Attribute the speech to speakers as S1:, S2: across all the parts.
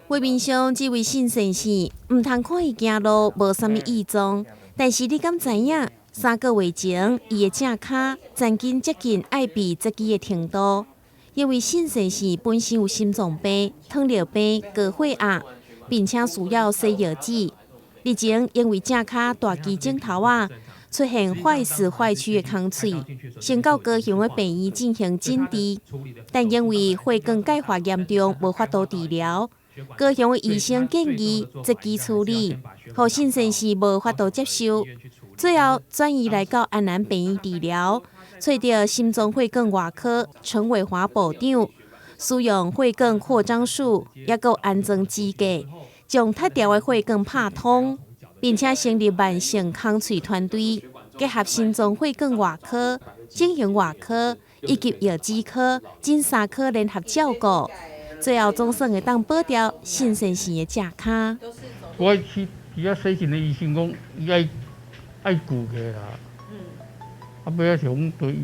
S1: 画面上这位姓陈氏，唔通看伊行路无啥物异状，但是你敢知影？3个月前，伊的正脚曾经接近爱被截肢的程度，因为姓陈氏本身有心脏病、糖尿病、高血压，并且需要洗药剂。日前因为正脚大肌镜头出现坏死坏去的空喙，先到高雄的病院进行诊治，但因为血管钙化严重，无法度治疗。高雄的医生建议截肢处理，可姓陈氏无法度接受，最后转移来到安南病院治疗，找到心脏血管外科陈伟华部长，使用血管扩张术，也有安装支架，将塌掉的血管拍通，并且成立慢性空喙团队，结合心脏血管外科、整形外科以及药剂科，经3科联合照顾。最后总算会当保掉姓陈氏的正脚。
S2: 我去遐洗肾的医生讲，伊爱顾起啦。尾仔想对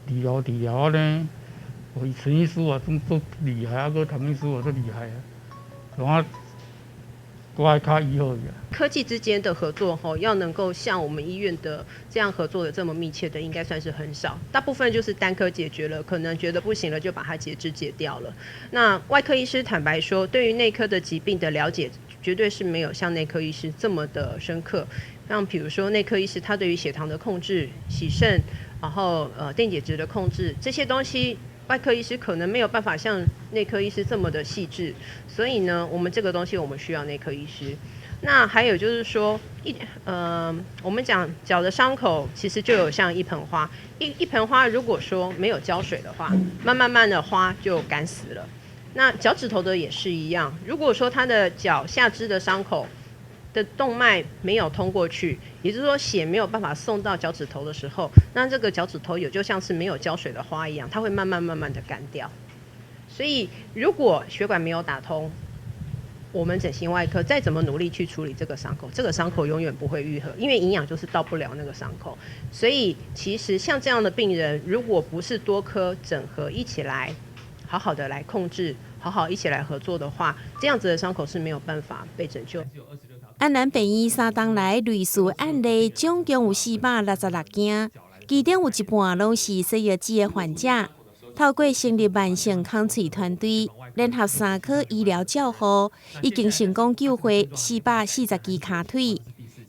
S2: 治疗呢，陈医师都厉害，个唐医师都厉害啊，然后我还较以后
S3: 科技之间的合作要能够像我们医院的这样合作的这么密切的，应该算是很少。大部分就是单科解决了，可能觉得不行了就把它截肢解掉了。那外科医师坦白说，对于内科的疾病的了解，绝对是没有像内科医师这么的深刻。像比如说内科医师，他对于血糖的控制、洗肾，然后电解质的控制这些东西，外科医师可能没有办法像内科医师这么的细致，所以呢，我们这个东西我们需要内科医师。那还有就是说，我们讲脚的伤口其实就有像一盆花，一盆花如果说没有浇水的话，慢慢的花就干死了。那脚趾头的也是一样，如果说他的脚下肢的伤口的动脉没有通过去，也就是说血没有办法送到脚趾头的时候，那这个脚趾头也就像是没有浇水的花一样，它会慢慢的干掉。所以如果血管没有打通，我们整形外科再怎么努力去处理这个伤口，这个伤口永远不会愈合，因为营养就是到不了那个伤口。所以其实像这样的病人，如果不是多科整合一起来好好的来控制，好好一起来合作的话，这样子的伤口是没有办法被拯救。
S1: 安南病院3天来类似案例总共有466件，其中有一半拢是洗药剂的患者。透过成立慢性空喙团队，联合3科医疗照护，已经成功救活440支骹腿。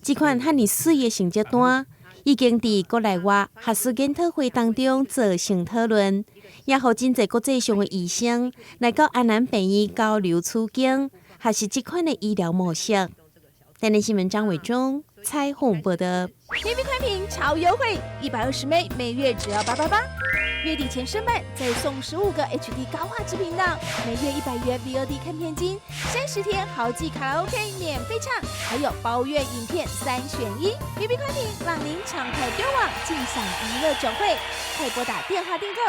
S1: 这款遐尼水的成绩单，已经伫国内外学术研讨会当中做成讨论，也互真侪国际上的医生来到安南病院交流处境，学习这款的医疗模式。台南新闻张伟忠采访报道。
S4: BB 宽屏超优惠，120枚，每月只要888。月底前申办再送15个 HD 高画质频道，每月100元 VOD 看片金，30天好记卡拉 OK 免费唱，还有包月影片3选1。BB 宽屏让您畅快丢网，尽享娱乐转会，快拨打电话订购